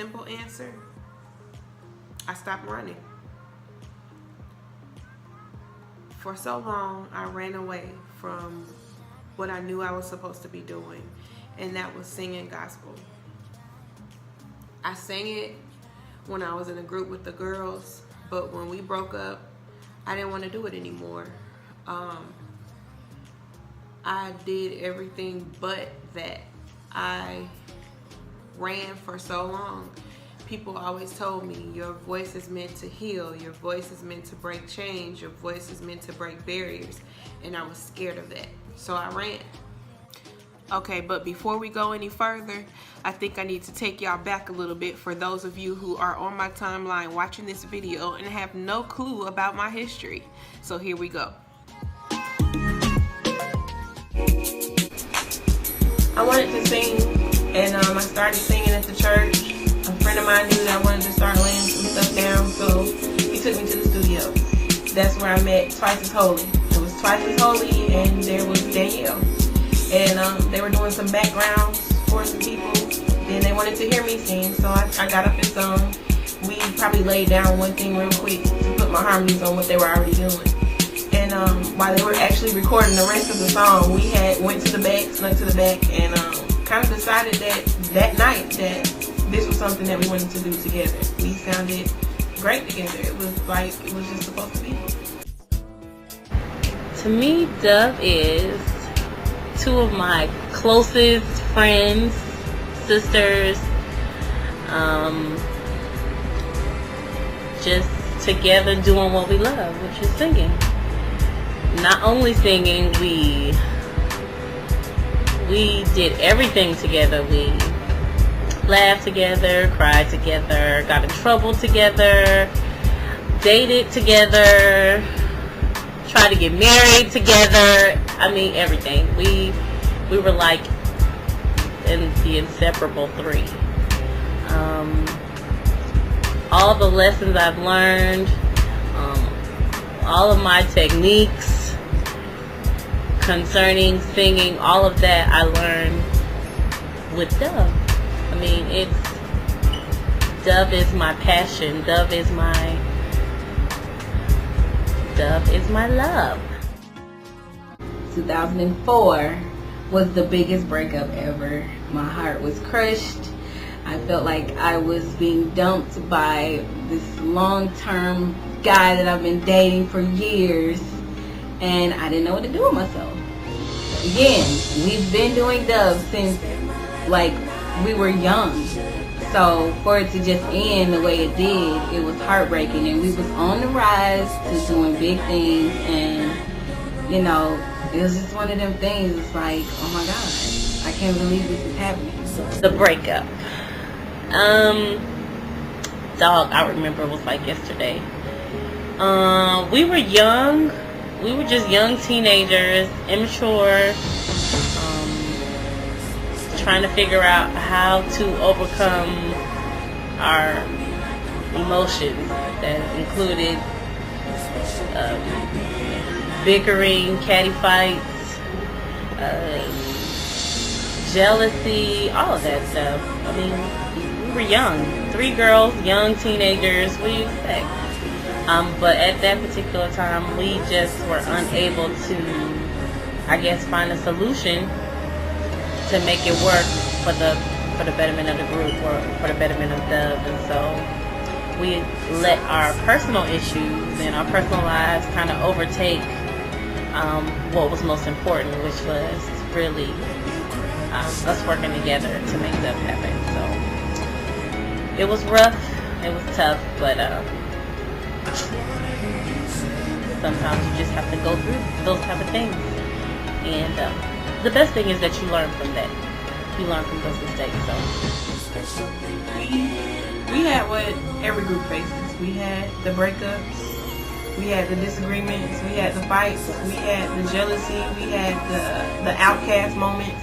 simple answer, I stopped running. For so long, I ran away from what I knew I was supposed to be doing, and that was singing gospel. I sang it when I was in a group with the girls, but when we broke up, I didn't want to do it anymore. I did everything but that. I ran for so long. People always told me, your voice is meant to heal, your voice is meant to break chains, your voice is meant to break barriers, and I was scared of that, so I ran. Okay, but before we go any further, I think I need to take y'all back a little bit for those of you who are on my timeline watching this video and have no clue about my history. So here we go. I wanted to sing, and I started singing at the church. A friend of mine knew that I wanted to start laying some stuff down, so he took me to the studio. That's where I met Twice as Holy. It was Twice as Holy, and there was Danielle. And they were doing some backgrounds for some people. Then they wanted to hear me sing, so I got up and sung. We probably laid down one thing real quick to put my harmonies on what they were already doing. And while they were actually recording the rest of the song, we went to the back, snuck to the back, and kind of decided that night that this was something that we wanted to do together. We sounded great together. It was like it was just supposed to be. To me, Dove is two of my closest friends, sisters, just together doing what we love, which is singing. Not only singing, we did everything together. We laughed together, cried together, got in trouble together, dated together, tried to get married together. I mean, everything. We were like in the inseparable three. All the lessons I've learned, all of my techniques concerning singing, all of that I learned with Dove. I mean, Dove is my passion. Dove is my love. 2004 was the biggest breakup ever. My heart was crushed. I felt like I was being dumped by this long-term guy that I've been dating for years, and I didn't know what to do with myself. Again, we've been doing Dove since like we were young. So for it to just end the way it did, it was heartbreaking, and we was on the rise to doing big things, and you know, it was just one of them things. It's like, oh my God, I can't believe this is happening. The breakup. Dog, I remember it was like yesterday. We were young. We were just young teenagers, immature, trying to figure out how to overcome our emotions that included bickering, catty fights, jealousy, all of that stuff. I mean, we were young. 3 girls, young teenagers, what do you expect? But at that particular time, we just were unable to, I guess, find a solution to make it work for the betterment of the group, or for the betterment of Dove. And so we let our personal issues and our personal lives kind of overtake what was most important, which was really us working together to make Dove happen. So it was rough, it was tough, but sometimes you just have to go through those type of things. And the best thing is that you learn from that. You learn from those mistakes. So we had what every group faces. We had the breakups, we had the disagreements, we had the fights, we had the jealousy, we had the outcast moments.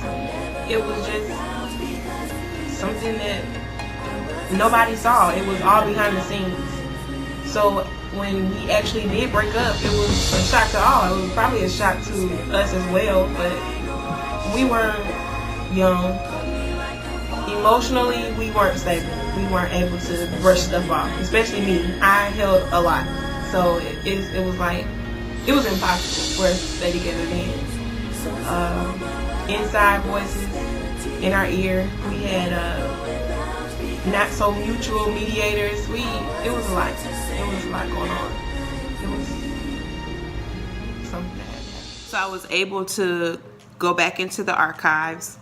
It was just something that nobody saw. It was all behind the scenes. So when we actually did break up, it was a shock to all. It was probably a shock to us as well, but we were young, emotionally, we weren't stable. We weren't able to brush stuff off, especially me. I held a lot. So it was like, it was impossible for us to stay together then. Inside voices in our ear. We had not so mutual mediators. It was a lot. It was a lot going on. It was something that happened. So I was able to go back into the archives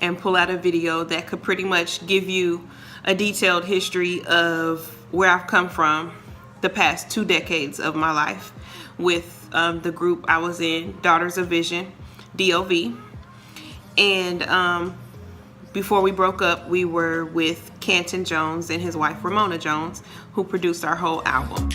and pull out a video that could pretty much give you a detailed history of where I've come from the past 2 decades of my life with the group I was in, Daughters of Vision, DOV. And before we broke up, we were with Canton Jones and his wife Ramona Jones, who produced our whole album.